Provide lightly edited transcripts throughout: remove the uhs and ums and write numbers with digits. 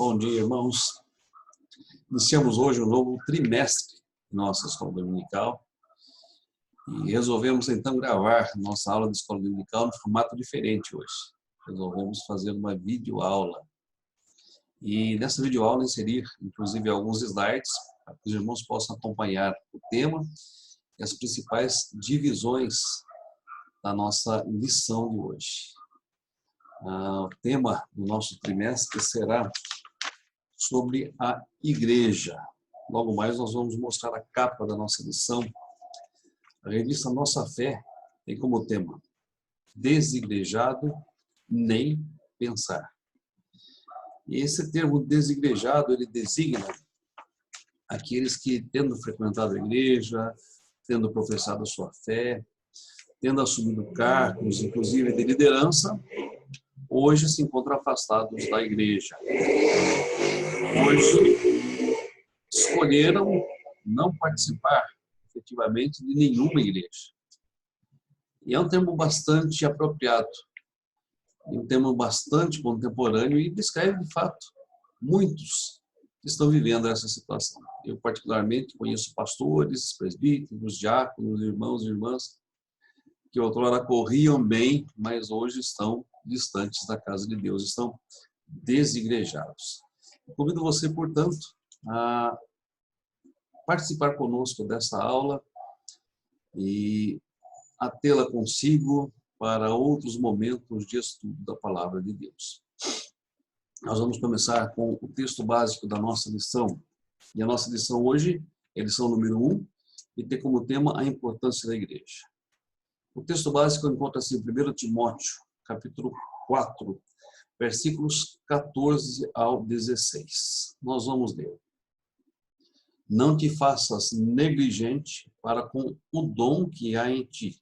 Bom dia, irmãos. Iniciamos hoje um novo trimestre de nossa escola dominical e resolvemos então gravar nossa aula de escola dominical no formato diferente hoje. Resolvemos fazer uma videoaula e nessa videoaula inserir inclusive alguns slides para que os irmãos possam acompanhar o tema e as principais divisões da nossa lição de hoje. O tema do nosso trimestre será sobre a igreja. Logo mais nós vamos mostrar a capa da nossa lição. A revista Nossa Fé tem como tema desigrejado nem pensar. E esse termo desigrejado, ele designa aqueles que, tendo frequentado a igreja, tendo professado a sua fé, tendo assumido cargos, inclusive de liderança, hoje se encontram afastados da igreja. Hoje escolheram não participar efetivamente de nenhuma igreja. E é um termo bastante apropriado, um termo bastante contemporâneo e descreve, de fato, muitos que estão vivendo essa situação. Eu, particularmente, conheço pastores, presbíteros, diáconos, irmãos e irmãs que outrora corriam bem, mas hoje estão distantes da casa de Deus, estão desigrejados. Convido você, portanto, a participar conosco dessa aula e a tê-la consigo para outros momentos de estudo da palavra de Deus. Nós vamos começar com o texto básico da nossa lição. E a nossa lição hoje é a lição número 1 e tem como tema a importância da igreja. O texto básico encontra-se em 1 Timóteo, capítulo 4, versículos 14 ao 16. Nós vamos ler. Não te faças negligente para com o dom que há em ti,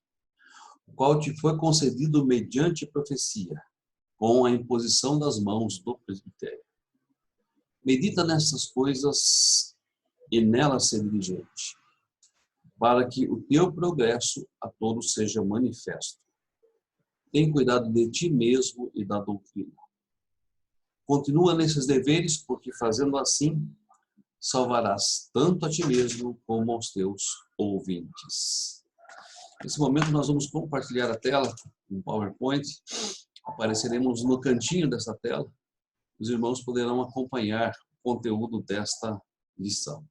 o qual te foi concedido mediante profecia, com a imposição das mãos do presbitério. Medita nessas coisas e nelas ser diligente, para que o teu progresso a todos seja manifesto. Tem cuidado de ti mesmo e da doutrina. Continua nesses deveres, porque fazendo assim, salvarás tanto a ti mesmo como aos teus ouvintes. Nesse momento nós vamos compartilhar a tela, um PowerPoint. Apareceremos no cantinho dessa tela. Os irmãos poderão acompanhar o conteúdo desta lição.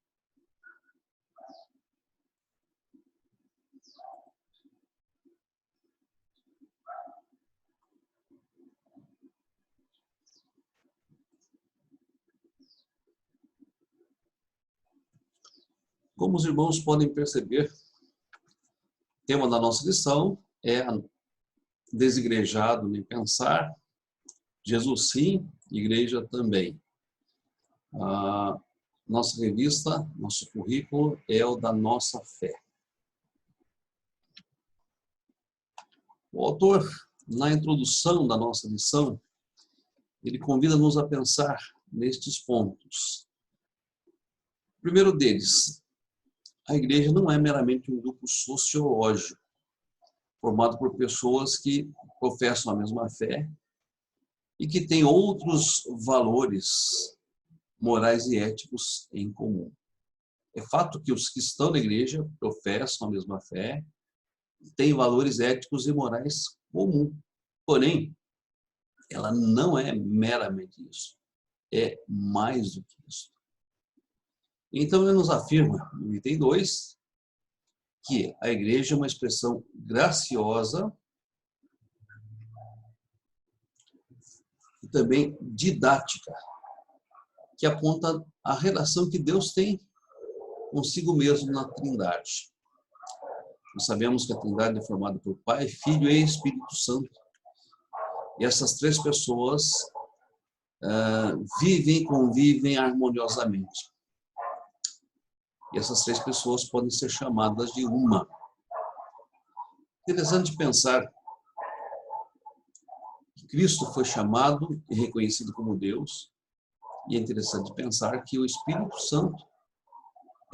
Como os irmãos podem perceber, o tema da nossa lição é desigrejado nem pensar, Jesus sim, igreja também. A nossa revista, nosso currículo é o da nossa fé. O autor, na introdução da nossa lição, ele convida-nos a pensar nestes pontos. O primeiro deles, a igreja não é meramente um grupo sociológico, formado por pessoas que professam a mesma fé e que têm outros valores morais e éticos em comum. É fato que os que estão na igreja professam a mesma fé, têm valores éticos e morais comuns. Porém, ela não é meramente isso. É mais do que isso. Então, ele nos afirma, no item 2, que a igreja é uma expressão graciosa e também didática, que aponta a relação que Deus tem consigo mesmo na Trindade. Nós sabemos que a Trindade é formada por Pai, Filho e Espírito Santo. E essas três pessoas vivem e convivem harmoniosamente. E essas três pessoas podem ser chamadas de uma. Interessante pensar que Cristo foi chamado e reconhecido como Deus. E é interessante pensar que o Espírito Santo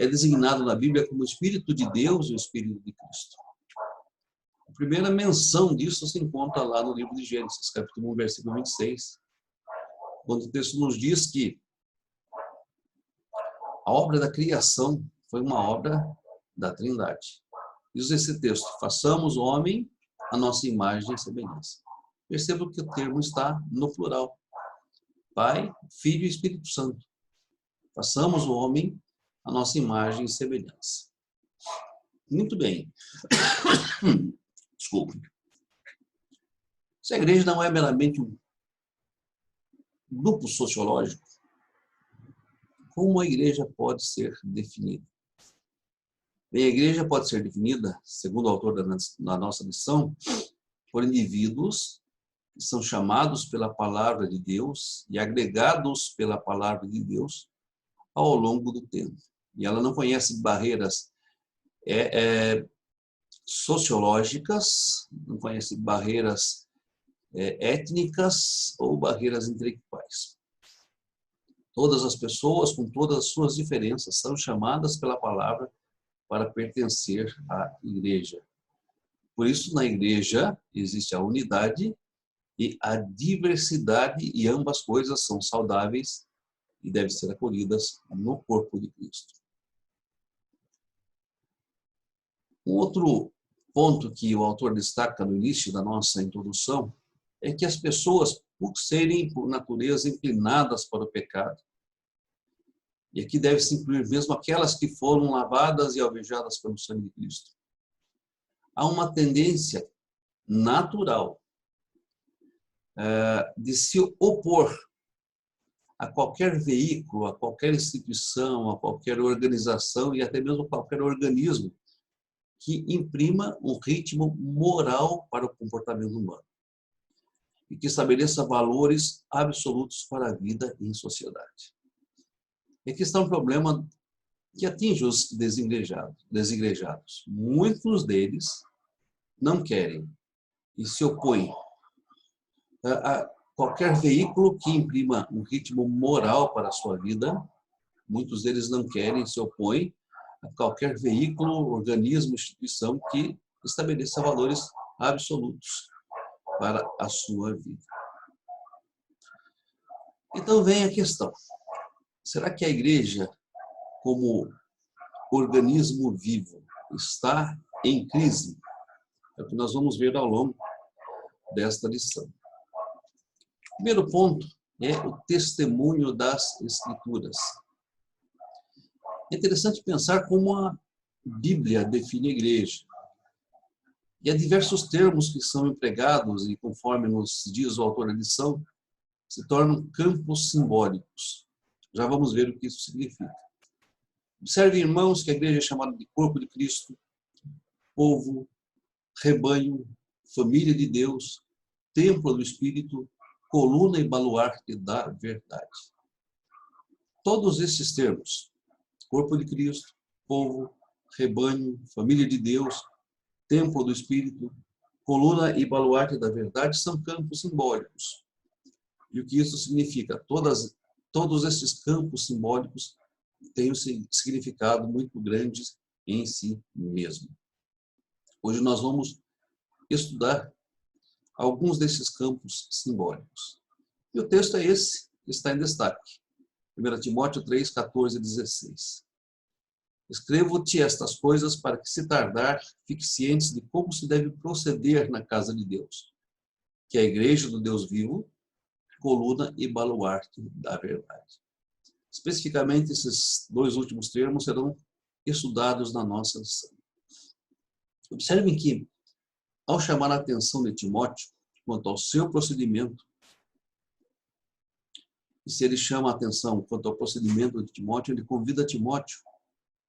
é designado na Bíblia como o Espírito de Deus e o Espírito de Cristo. A primeira menção disso se encontra lá no livro de Gênesis, capítulo 1, versículo 26, quando o texto nos diz que A obra da criação foi uma obra da Trindade. Diz esse texto: façamos o homem a nossa imagem e semelhança. Perceba que o termo está no plural. Pai, Filho e Espírito Santo. Façamos o homem a nossa imagem e semelhança. Muito bem. Desculpe. Se a igreja não é meramente um grupo sociológico, como a igreja pode ser definida? Bem, a igreja pode ser definida, segundo o autor da nossa lição, por indivíduos que são chamados pela palavra de Deus e agregados pela palavra de Deus ao longo do tempo. E ela não conhece barreiras sociológicas, não conhece barreiras étnicas ou barreiras intelectuais. Todas as pessoas, com todas as suas diferenças, são chamadas pela palavra para pertencer à igreja. Por isso, na igreja existe a unidade e a diversidade, e ambas coisas são saudáveis e devem ser acolhidas no corpo de Cristo. Um outro ponto que o autor destaca no início da nossa introdução é que as pessoas, por serem, por natureza, inclinadas para o pecado, e aqui deve-se incluir mesmo aquelas que foram lavadas e alvejadas pelo sangue de Cristo, há uma tendência natural de se opor a qualquer veículo, a qualquer instituição, a qualquer organização e até mesmo a qualquer organismo que imprima um ritmo moral para o comportamento humano e que estabeleça valores absolutos para a vida em sociedade. E aqui está um problema que atinge os desigrejados. Muitos deles não querem e se opõem a qualquer veículo que imprima um ritmo moral para a sua vida. Muitos deles não querem e se opõem a qualquer veículo, organismo, instituição que estabeleça valores absolutos para a sua vida. Então vem a questão: será que a igreja, como organismo vivo, está em crise? É o que nós vamos ver ao longo desta lição. O primeiro ponto é o testemunho das Escrituras. É interessante pensar como a Bíblia define a igreja. E há diversos termos que são empregados e, conforme nos diz o autor da lição, se tornam campos simbólicos. Já vamos ver o que isso significa. Observe, irmãos, que a igreja é chamada de corpo de Cristo, povo, rebanho, família de Deus, templo do Espírito, coluna e baluarte da verdade. Todos esses termos, corpo de Cristo, povo, rebanho, família de Deus, templo do Espírito, coluna e baluarte da verdade, são campos simbólicos. E o que isso significa? Todos esses campos simbólicos têm um significado muito grande em si mesmo. Hoje nós vamos estudar alguns desses campos simbólicos. E o texto é esse que está em destaque. 1 Timóteo 3, 14 e 16. Escrevo-te estas coisas para que, se tardar, fique cientes de como se deve proceder na casa de Deus, que é a igreja do Deus vivo, coluna e baluarte da verdade. Especificamente, esses dois últimos termos serão estudados na nossa lição. Observem que, ao chamar a atenção de Timóteo quanto ao seu procedimento, e se ele chama a atenção quanto ao procedimento de Timóteo, ele convida Timóteo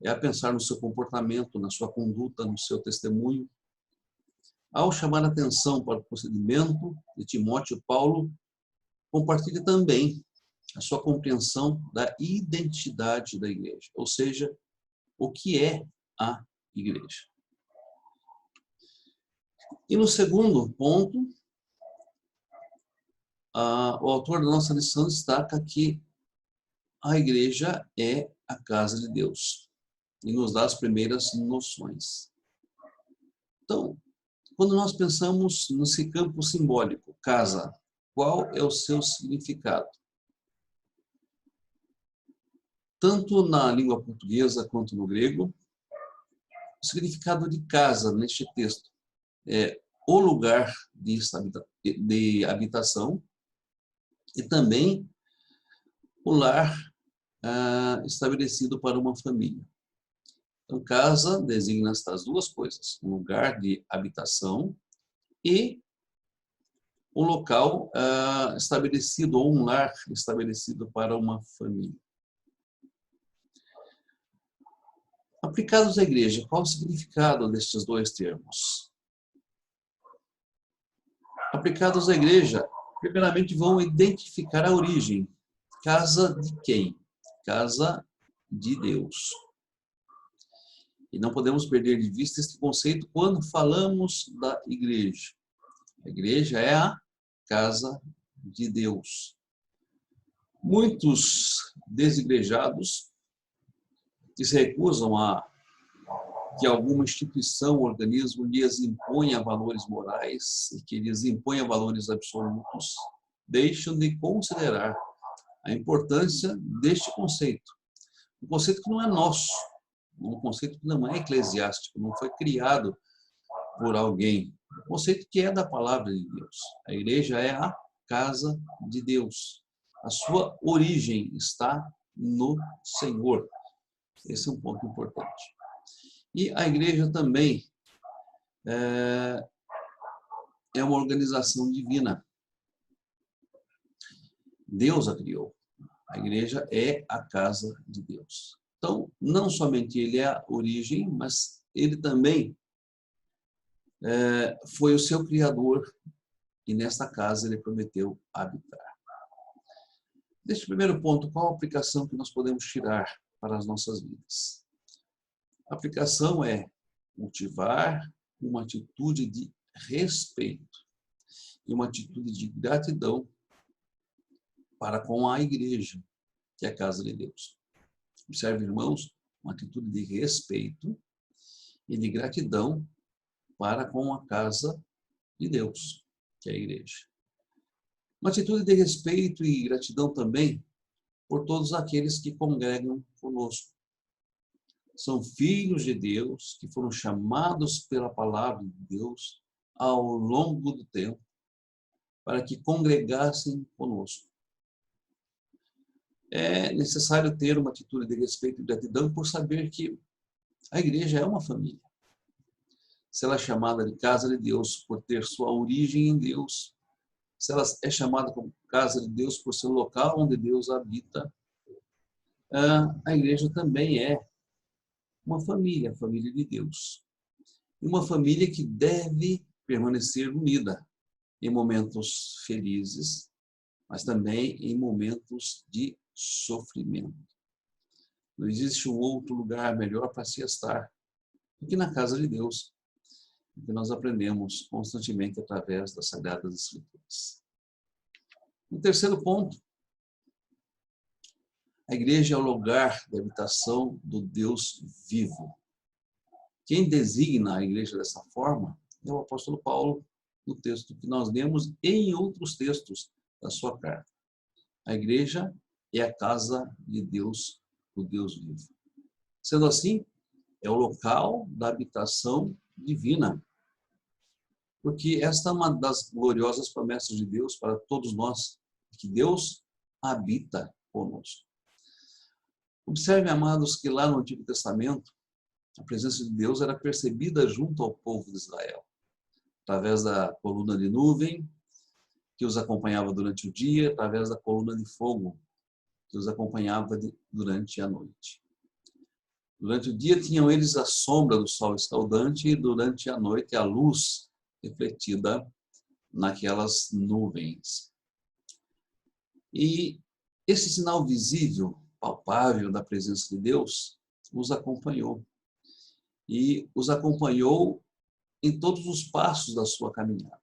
a pensar no seu comportamento, na sua conduta, no seu testemunho. Ao chamar a atenção para o procedimento de Timóteo, Paulo compartilha também a sua compreensão da identidade da igreja, ou seja, o que é a igreja. E no segundo ponto, o autor da nossa lição destaca que a igreja é a casa de Deus e nos dá as primeiras noções. Então, quando nós pensamos nesse campo simbólico, casa, qual é o seu significado? tanto na língua portuguesa quanto no grego, o significado de casa neste texto é o lugar de habitação e também o lar estabelecido para uma família. Então, casa designa estas duas coisas, um lugar de habitação e um local estabelecido, ou um lar estabelecido para uma família. Aplicados à igreja, qual o significado destes dois termos? Aplicados à igreja, primeiramente vão identificar a origem. Casa de quem? Casa de Deus. E não podemos perder de vista este conceito quando falamos da igreja. A igreja é a casa de Deus. Muitos desigrejados que se recusam a que alguma instituição, organismo lhes imponha valores morais e que lhes imponha valores absolutos, deixam de considerar a importância deste conceito. Um conceito que não é nosso, um conceito que não é eclesiástico, não foi criado por alguém. Um conceito que é da palavra de Deus. A igreja é a casa de Deus. A sua origem está no Senhor. Esse é um ponto importante. E a igreja também é uma organização divina. Deus a criou. A igreja é a casa de Deus. Então, não somente ele é a origem, mas ele também foi o seu criador e nesta casa ele prometeu habitar. Neste primeiro ponto, qual a aplicação que nós podemos tirar para as nossas vidas? A aplicação é cultivar uma atitude de respeito e uma atitude de gratidão para com a igreja, que é a casa de Deus. Observe, irmãos, uma atitude de respeito e de gratidão para com a casa de Deus, que é a igreja. Uma atitude de respeito e gratidão também por todos aqueles que congregam conosco. São filhos de Deus que foram chamados pela palavra de Deus ao longo do tempo para que congregassem conosco. É necessário ter uma atitude de respeito e gratidão por saber que a igreja é uma família. Se ela é chamada de casa de Deus por ter sua origem em Deus, se ela é chamada como casa de Deus por ser o local onde Deus habita, a igreja também é uma família, a família de Deus. Uma família que deve permanecer unida em momentos felizes, mas também em momentos de sofrimento. Não existe um outro lugar melhor para se estar do que na casa de Deus, que nós aprendemos constantemente através das Sagradas Escrituras. O terceiro ponto, a igreja é o lugar de habitação do Deus vivo. Quem designa a igreja dessa forma é o apóstolo Paulo, no texto que nós lemos e em outros textos da sua carta. A igreja é a casa de Deus, do Deus vivo. Sendo assim, é o local da habitação divina. Porque esta é uma das gloriosas promessas de Deus para todos nós, que Deus habita conosco. Observe, amados, que lá no Antigo Testamento, a presença de Deus era percebida junto ao povo de Israel, através da coluna de nuvem, que os acompanhava durante o dia, através da coluna de fogo, que os acompanhava durante a noite. Durante o dia tinham eles a sombra do sol escaldante e durante a noite a luz refletida naquelas nuvens. E esse sinal visível, palpável da presença de Deus, os acompanhou. E os acompanhou em todos os passos da sua caminhada.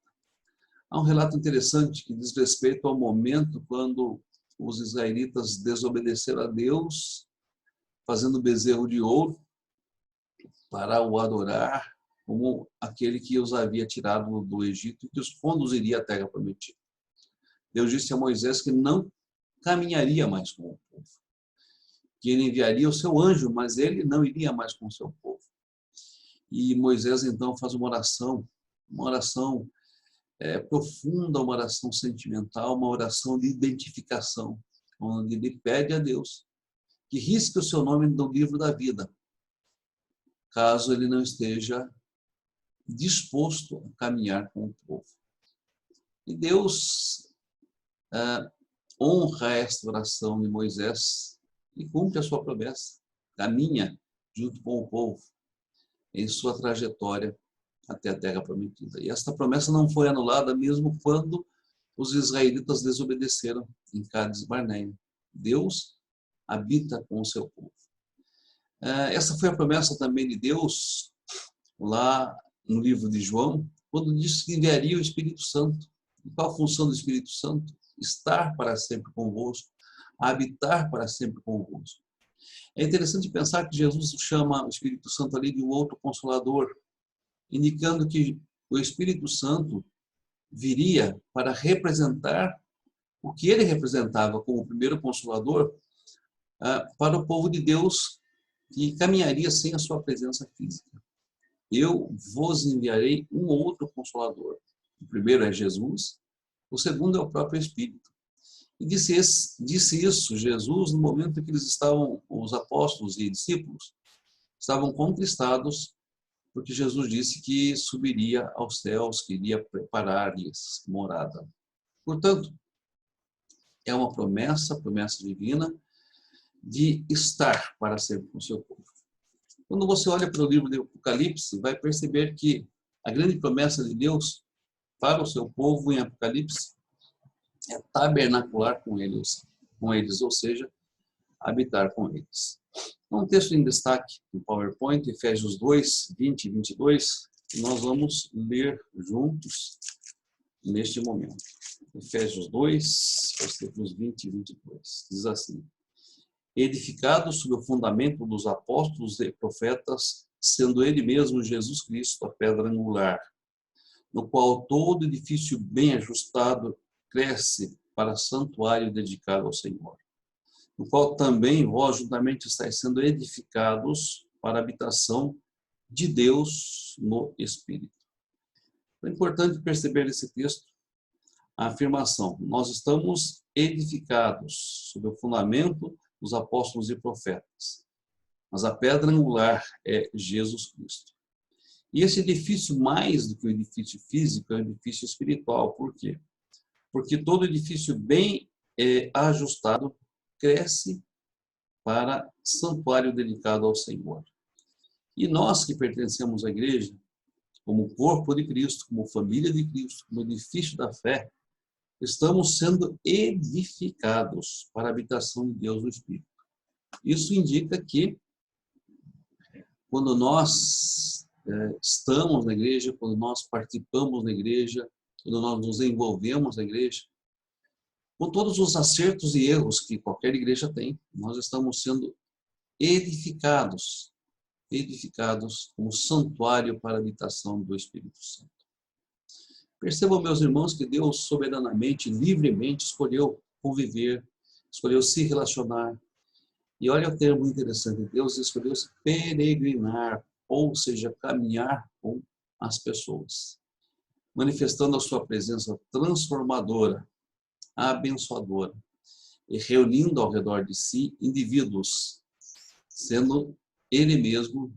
Há um relato interessante que diz respeito ao momento quando os israelitas desobedeceram a Deus, fazendo bezerro de ouro para o adorar como aquele que os havia tirado do Egito e que os conduziria à terra prometida. Deus disse a Moisés que não caminharia mais com o povo, que ele enviaria o seu anjo, mas ele não iria mais com o seu povo. E Moisés, então, faz uma oração profunda, uma oração sentimental, uma oração de identificação, onde ele pede a Deus que risque o seu nome do livro da vida, caso ele não esteja disposto a caminhar com o povo. E Deus honra esta oração de Moisés e cumpre a sua promessa, caminha junto com o povo em sua trajetória até a terra prometida. E esta promessa não foi anulada mesmo quando os israelitas desobedeceram em Cádiz Barneia. Deus habita com o seu povo. Essa foi a promessa também de Deus lá no livro de João, quando disse que enviaria o Espírito Santo. E qual a função do Espírito Santo? Estar para sempre convosco, habitar para sempre convosco. É interessante pensar que Jesus chama o Espírito Santo ali de um outro consolador, indicando que o Espírito Santo viria para representar o que ele representava como o primeiro consolador para o povo de Deus que caminharia sem a sua presença física. Eu vos enviarei um outro consolador. O primeiro é Jesus, o segundo é o próprio Espírito. E disse isso Jesus no momento em que eles estavam, os apóstolos e discípulos, estavam contristados, porque Jesus disse que subiria aos céus, que iria preparar-lhes morada. Portanto, é uma promessa divina, de estar para sempre com o seu povo. Quando você olha para o livro do Apocalipse, vai perceber que a grande promessa de Deus para o seu povo em Apocalipse é tabernacular com eles, ou seja, habitar com eles. Um texto em destaque no PowerPoint, Efésios 2, 20 e 22, que nós vamos ler juntos neste momento. Efésios 2, versículos 20 e 22, diz assim: edificado sobre o fundamento dos apóstolos e profetas, sendo ele mesmo Jesus Cristo a pedra angular, no qual todo edifício bem ajustado cresce para santuário dedicado ao Senhor, no qual também vós juntamente estáis sendo edificados para a habitação de Deus no Espírito. É importante perceber nesse texto a afirmação: nós estamos edificados sobre o fundamento dos apóstolos e profetas, mas a pedra angular é Jesus Cristo. E esse edifício, mais do que o edifício físico, é um edifício espiritual. Por quê? Porque todo edifício bem ajustado cresce para santuário dedicado ao Senhor. E nós que pertencemos à igreja, como corpo de Cristo, como família de Cristo, como edifício da fé, estamos sendo edificados para a habitação de Deus no Espírito. Isso indica que quando nós estamos na igreja, quando nós participamos da igreja, quando nós nos envolvemos na igreja, com todos os acertos e erros que qualquer igreja tem, nós estamos sendo edificados como santuário para a habitação do Espírito Santo. Percebam, meus irmãos, que Deus soberanamente, livremente escolheu conviver, escolheu se relacionar. E olha o termo interessante, Deus escolheu se peregrinar, ou seja, caminhar com as pessoas, manifestando a sua presença transformadora, abençoadora, e reunindo ao redor de si indivíduos, sendo Ele mesmo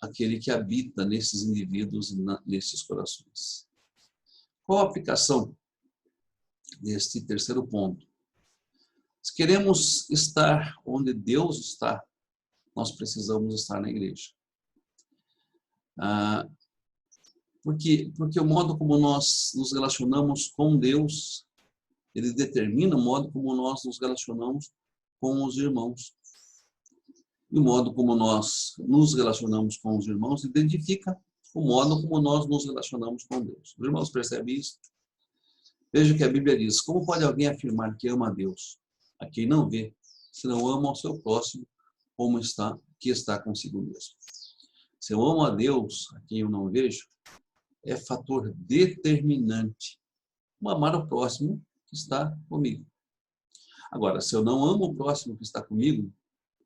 aquele que habita nesses indivíduos e nesses corações. Qual a aplicação deste terceiro ponto? Se queremos estar onde Deus está, nós precisamos estar na igreja. Porque o modo como nós nos relacionamos com Deus, ele determina o modo como nós nos relacionamos com os irmãos. E o modo como nós nos relacionamos com os irmãos identifica o modo como nós nos relacionamos com Deus. Os irmãos percebem isso? Veja que a Bíblia diz: como pode alguém afirmar que ama a Deus, a quem não vê, se não ama ao seu próximo, como que está consigo mesmo? Se eu amo a Deus, a quem eu não vejo, é fator determinante o amar o próximo que está comigo. Agora, se eu não amo o próximo que está comigo,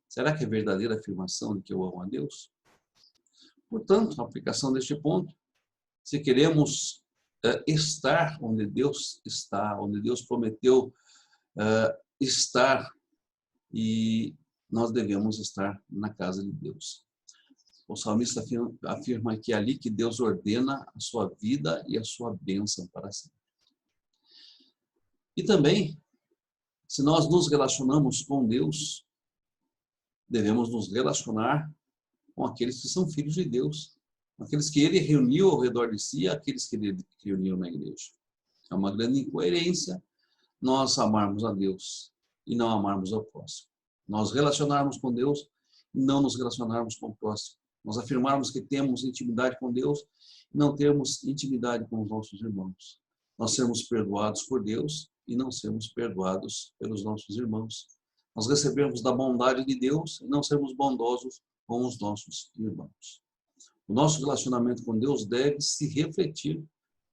será que é verdadeira afirmação de que eu amo a Deus? Portanto, a aplicação deste ponto, se queremos estar onde Deus está, onde Deus prometeu estar, e nós devemos estar na casa de Deus. O salmista afirma que é ali que Deus ordena a sua vida e a sua bênção para sempre. E também, se nós nos relacionamos com Deus, devemos nos relacionar com aqueles que são filhos de Deus, aqueles que Ele reuniu ao redor de si, aqueles que Ele reuniu na igreja. É uma grande incoerência nós amarmos a Deus e não amarmos ao próximo. Nós relacionarmos com Deus e não nos relacionarmos com o próximo. Nós afirmarmos que temos intimidade com Deus e não termos intimidade com os nossos irmãos. Nós sermos perdoados por Deus e não sermos perdoados pelos nossos irmãos. Nós recebemos da bondade de Deus e não sermos bondosos com os nossos irmãos. O nosso relacionamento com Deus deve se refletir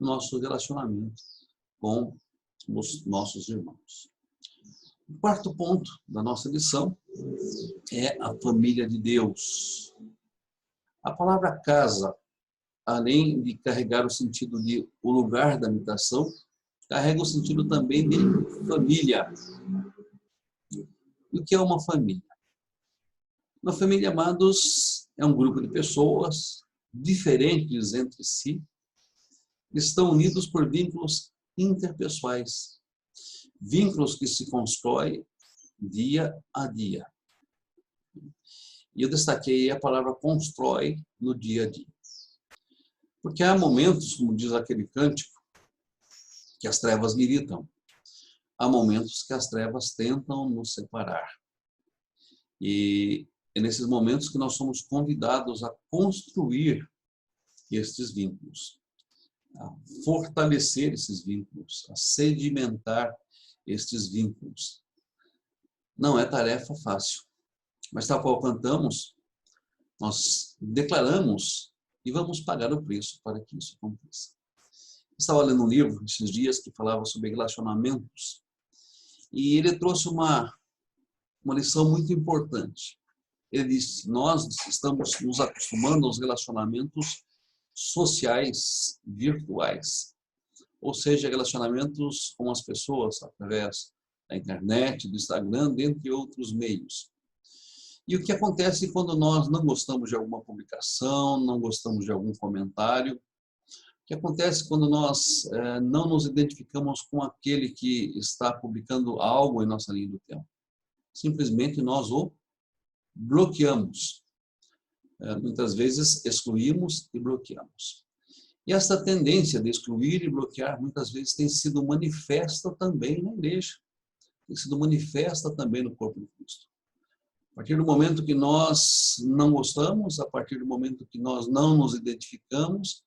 no nosso relacionamento com os nossos irmãos. O quarto ponto da nossa lição é a família de Deus. A palavra casa, além de carregar o sentido de o lugar da habitação, carrega o sentido também de família. E o que é uma família? Uma família, amados, é um grupo de pessoas diferentes entre si, que estão unidos por vínculos interpessoais, vínculos que se constroem dia a dia. E eu destaquei a palavra constrói no dia a dia. Porque há momentos, como diz aquele cântico, que as trevas militam. Há momentos que as trevas tentam nos separar. E é nesses momentos que nós somos convidados a construir estes vínculos, a fortalecer esses vínculos, a sedimentar estes vínculos. Não é tarefa fácil. Mas tal qual cantamos, nós declaramos e vamos pagar o preço para que isso aconteça. Eu estava lendo um livro esses dias que falava sobre relacionamentos e ele trouxe uma lição muito importante. Ele disse, nós estamos nos acostumando aos relacionamentos sociais virtuais, ou seja, relacionamentos com as pessoas através da internet, do Instagram, dentre outros meios. E o que acontece quando nós não gostamos de alguma publicação, não gostamos de algum comentário? O que acontece quando nós não nos identificamos com aquele que está publicando algo em nossa linha do tempo? Simplesmente nós o bloqueamos. Muitas vezes excluímos e bloqueamos. E essa tendência de excluir e bloquear muitas vezes tem sido manifesta também na igreja, tem sido manifesta também no corpo de Cristo. A partir do momento que nós não gostamos, a partir do momento que nós não nos identificamos,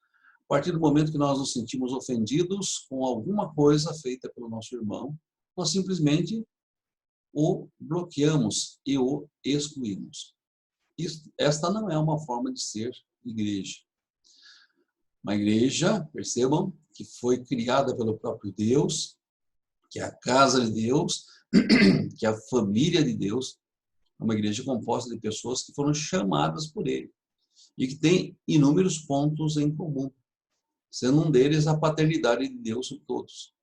a partir do momento que nós nos sentimos ofendidos com alguma coisa feita pelo nosso irmão, nós simplesmente o bloqueamos e o excluímos. Esta não é uma forma de ser igreja. Uma igreja, percebam, que foi criada pelo próprio Deus, que é a casa de Deus, que é a família de Deus, é uma igreja composta de pessoas que foram chamadas por Ele e que tem inúmeros pontos em comum, sendo um deles a paternidade de Deus sobre todos.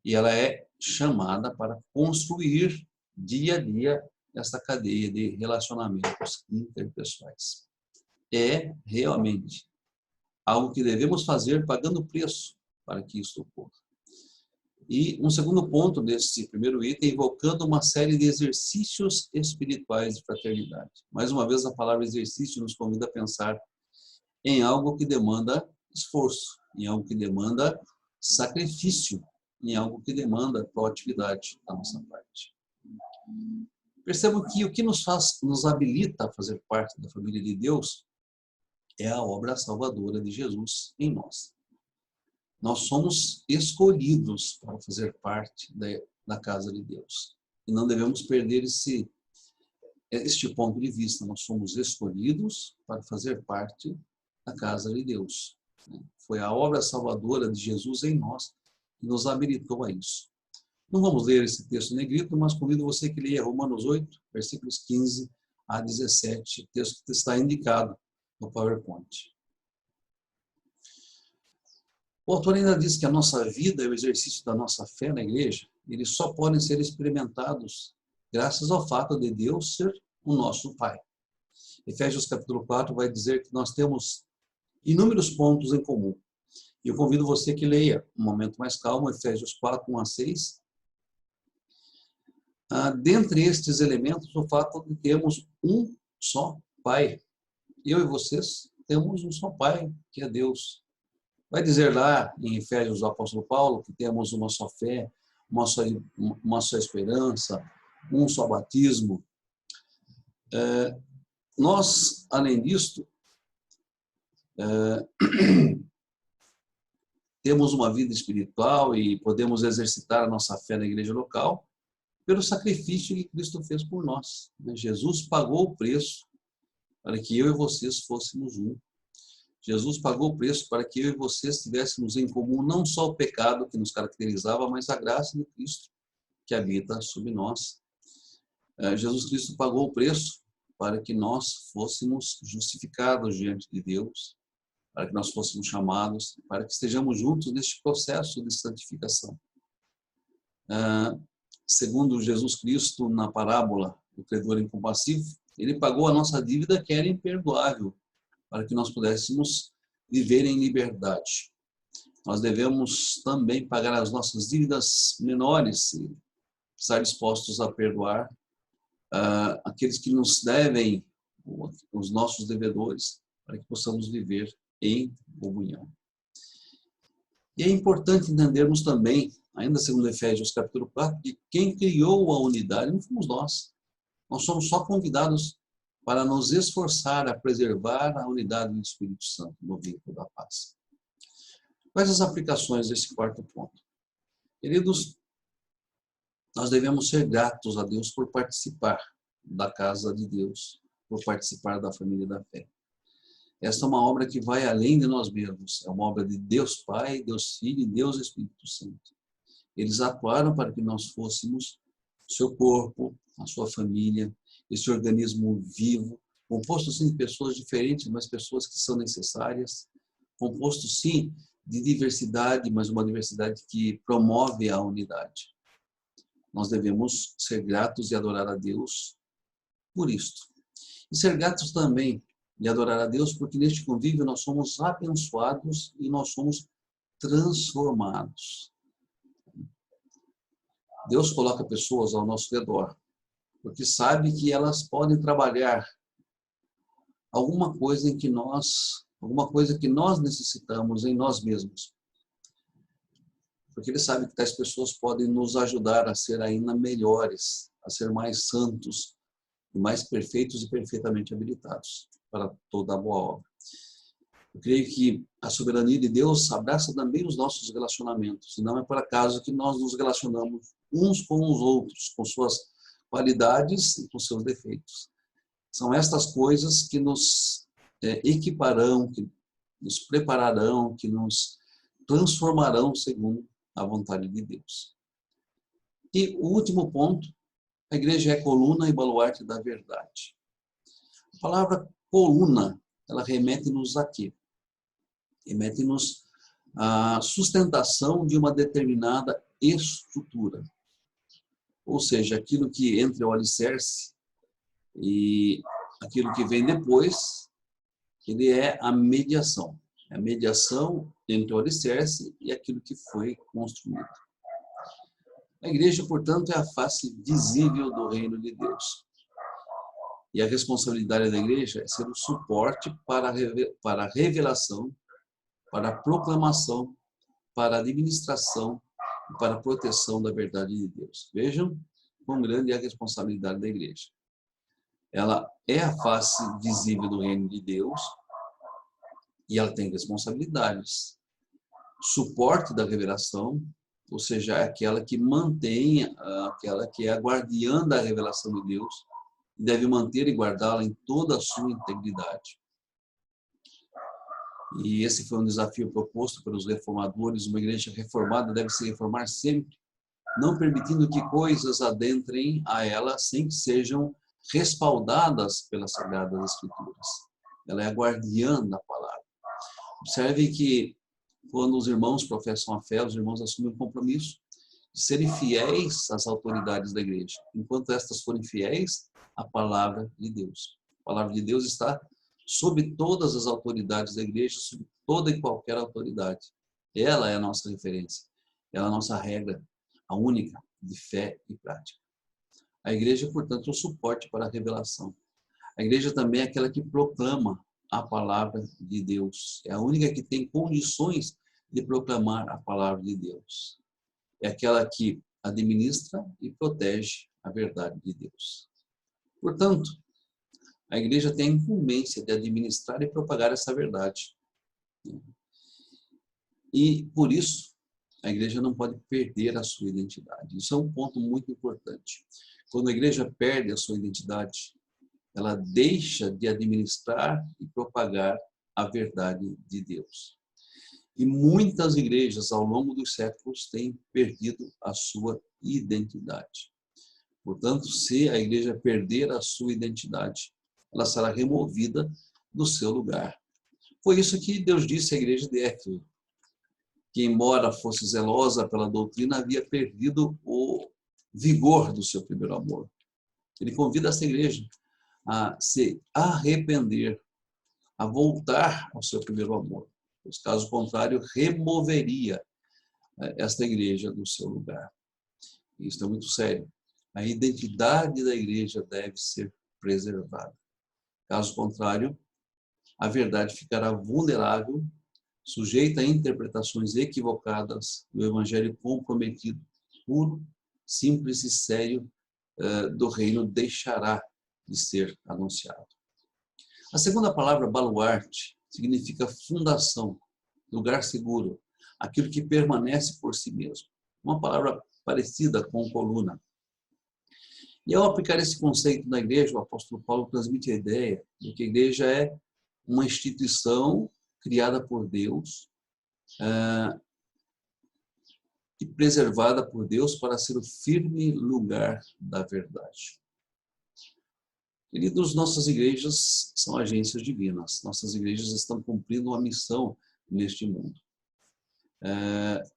E ela é chamada para construir dia a dia esta cadeia de relacionamentos interpessoais. É realmente algo que devemos fazer pagando preço para que isso ocorra. E um segundo ponto desse primeiro item, invocando uma série de exercícios espirituais de fraternidade. Mais uma vez, a palavra exercício nos convida a pensar em algo que demanda esforço, em algo que demanda sacrifício, em algo que demanda proatividade da nossa parte. Percebam que o que nos habilita a fazer parte da família de Deus é a obra salvadora de Jesus em nós. Nós somos escolhidos para fazer parte da casa de Deus. E não devemos perder este ponto de vista. Nós somos escolhidos para fazer parte da casa de Deus. Foi a obra salvadora de Jesus em nós que nos habilitou a isso. Não vamos ler esse texto em negrito, mas convido você que leia Romanos 8, versículos 15 a 17, texto que está indicado no PowerPoint. O autor ainda diz que a nossa vida e o exercício da nossa fé na igreja, eles só podem ser experimentados graças ao fato de Deus ser o nosso Pai. Efésios capítulo 4 vai dizer que nós temos inúmeros pontos em comum. E eu convido você que leia um momento mais calmo, Efésios 4, 1 a 6. Dentre estes elementos, o fato de termos um só Pai. Eu e vocês temos um só Pai, que é Deus. Vai dizer lá em Efésios o apóstolo Paulo que temos uma só fé, uma só esperança, um só batismo. Nós, além disto, temos uma vida espiritual e podemos exercitar a nossa fé na igreja local pelo sacrifício que Cristo fez por nós. Jesus pagou o preço para que eu e vocês fôssemos um. Jesus pagou o preço para que eu e vocês tivéssemos em comum não só o pecado que nos caracterizava, mas a graça de Cristo que habita sobre nós. Jesus Cristo pagou o preço para que nós fôssemos justificados diante de Deus, para que nós fôssemos chamados, para que estejamos juntos neste processo de santificação. Segundo Jesus Cristo, na parábola do credor incompassivo, ele pagou a nossa dívida que era imperdoável, para que nós pudéssemos viver em liberdade. Nós devemos também pagar as nossas dívidas menores e estar dispostos a perdoar aqueles que nos devem, os nossos devedores, para que possamos viver em comunhão. E é importante entendermos também, ainda segundo Efésios capítulo 4, que quem criou a unidade não fomos nós. Nós somos só convidados para nos esforçar a preservar a unidade do Espírito Santo no vínculo da paz. Quais as aplicações desse quarto ponto? Queridos, nós devemos ser gratos a Deus por participar da casa de Deus, por participar da família da fé. Esta é uma obra que vai além de nós mesmos. É uma obra de Deus Pai, Deus Filho e Deus Espírito Santo. Eles atuaram para que nós fôssemos o seu corpo, a sua família, esse organismo vivo, composto sim de pessoas diferentes, mas pessoas que são necessárias, composto sim de diversidade, mas uma diversidade que promove a unidade. Nós devemos ser gratos e adorar a Deus por isto. E ser gratos também e adorar a Deus porque neste convívio nós somos abençoados e nós somos transformados. Deus coloca pessoas ao nosso redor, porque sabe que elas podem trabalhar alguma coisa que nós necessitamos em nós mesmos. Porque Ele sabe que tais pessoas podem nos ajudar a ser ainda melhores, a ser mais santos, e mais perfeitos e perfeitamente habilitados para toda a boa obra. Eu creio que a soberania de Deus abraça também os nossos relacionamentos, e não é por acaso que nós nos relacionamos uns com os outros, com suas qualidades e com seus defeitos. São estas coisas que nos equiparão, que nos prepararão, que nos transformarão segundo a vontade de Deus. E o último ponto, a igreja é coluna e baluarte da verdade. A palavra coluna, ela remete-nos a quê? Remete-nos à sustentação de uma determinada estrutura. Ou seja, aquilo que entre o alicerce e aquilo que vem depois, ele é a mediação. É a mediação entre o alicerce e aquilo que foi construído. A igreja, portanto, é a face visível do reino de Deus. E a responsabilidade da igreja é ser o suporte para a revelação, para a proclamação, para a administração e para a proteção da verdade de Deus. Vejam quão grande é a responsabilidade da igreja. Ela é a face visível do reino de Deus e ela tem responsabilidades. Suporte da revelação, ou seja, aquela que mantém, aquela que é a guardiã da revelação de Deus, deve manter e guardá-la em toda a sua integridade. E esse foi um desafio proposto pelos reformadores. Uma igreja reformada deve se reformar sempre, não permitindo que coisas adentrem a ela sem que sejam respaldadas pelas Sagradas Escrituras. Ela é a guardiã da palavra. Observe que quando os irmãos professam a fé, os irmãos assumem um compromisso de serem fiéis às autoridades da igreja, enquanto estas forem fiéis à palavra de Deus. A palavra de Deus está sobre todas as autoridades da igreja, sobre toda e qualquer autoridade. Ela é a nossa referência, ela é a nossa regra, a única de fé e prática. A igreja, portanto, é o suporte para a revelação. A igreja também é aquela que proclama a palavra de Deus. É a única que tem condições de proclamar a palavra de Deus. É aquela que administra e protege a verdade de Deus. Portanto, a igreja tem a incumbência de administrar e propagar essa verdade. E, por isso, a igreja não pode perder a sua identidade. Isso é um ponto muito importante. Quando a igreja perde a sua identidade, ela deixa de administrar e propagar a verdade de Deus. E muitas igrejas, ao longo dos séculos, têm perdido a sua identidade. Portanto, se a igreja perder a sua identidade, ela será removida do seu lugar. Foi isso que Deus disse à igreja de Éfeso, que embora fosse zelosa pela doutrina, havia perdido o vigor do seu primeiro amor. Ele convida essa igreja a se arrepender, a voltar ao seu primeiro amor. Pois, caso contrário, removeria esta igreja do seu lugar. Isso é muito sério. A identidade da igreja deve ser preservada. Caso contrário, a verdade ficará vulnerável, sujeita a interpretações equivocadas e o evangelho comprometido, puro, simples e sério do reino deixará de ser anunciado. A segunda palavra, baluarte, significa fundação, lugar seguro, aquilo que permanece por si mesmo. Uma palavra parecida com coluna. E ao aplicar esse conceito na igreja, o apóstolo Paulo transmite a ideia de que a igreja é uma instituição criada por Deus e preservada por Deus para ser o firme lugar da verdade. Queridos, nossas igrejas são agências divinas. Nossas igrejas estão cumprindo uma missão neste mundo.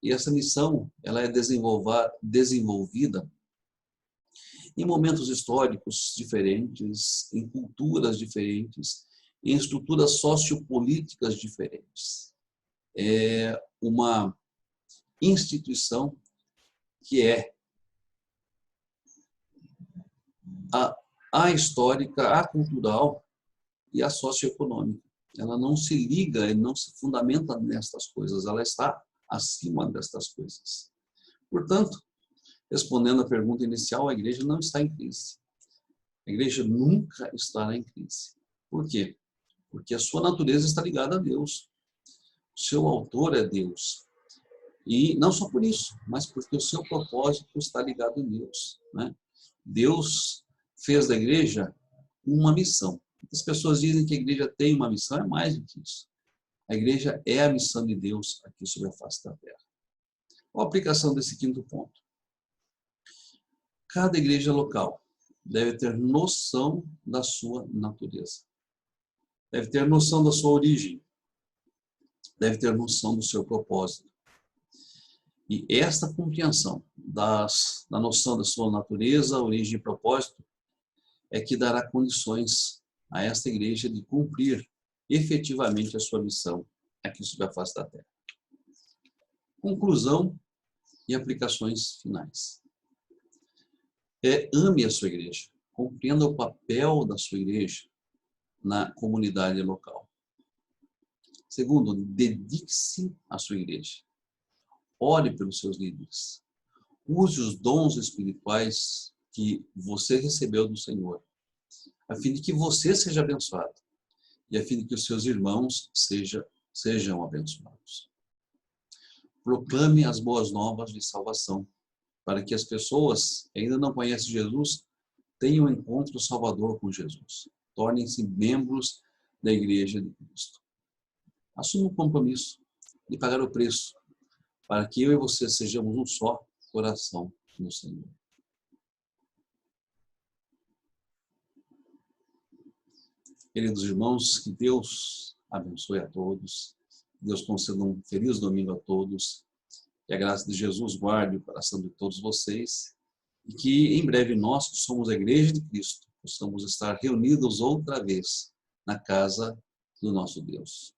E essa missão ela é desenvolvida em momentos históricos diferentes, em culturas diferentes, em estruturas sociopolíticas diferentes. É uma instituição que é a histórica, a cultural e a socioeconômica. Ela não se liga e não se fundamenta nestas coisas, ela está acima destas coisas. Portanto, respondendo à pergunta inicial, a igreja não está em crise. A igreja nunca estará em crise. Por quê? Porque a sua natureza está ligada a Deus. O seu autor é Deus. E não só por isso, mas porque o seu propósito está ligado em Deus, né? Deus fez da igreja uma missão. As pessoas dizem que a igreja tem uma missão, é mais do que isso. A igreja é a missão de Deus aqui sobre a face da terra. Qual a aplicação desse quinto ponto? Cada igreja local deve ter noção da sua natureza. Deve ter noção da sua origem. Deve ter noção do seu propósito. E esta compreensão da noção da sua natureza, origem e propósito é que dará condições a esta igreja de cumprir efetivamente a sua missão aqui sobre a face da terra. Conclusão e aplicações finais. Ame a sua igreja, compreenda o papel da sua igreja na comunidade local. Segundo, dedique-se à sua igreja. Ore pelos seus líderes. Use os dons espirituais que você recebeu do Senhor, a fim de que você seja abençoado e a fim de que os seus irmãos sejam abençoados. Proclame as boas novas de salvação, para que as pessoas que ainda não conhecem Jesus tenham um encontro salvador com Jesus. Tornem-se membros da Igreja de Cristo. Assuma o compromisso de pagar o preço para que eu e você sejamos um só coração no Senhor. Queridos irmãos, que Deus abençoe a todos, que Deus conceda um feliz domingo a todos, que a graça de Jesus guarde o coração de todos vocês e que em breve nós, que somos a Igreja de Cristo, possamos estar reunidos outra vez na casa do nosso Deus.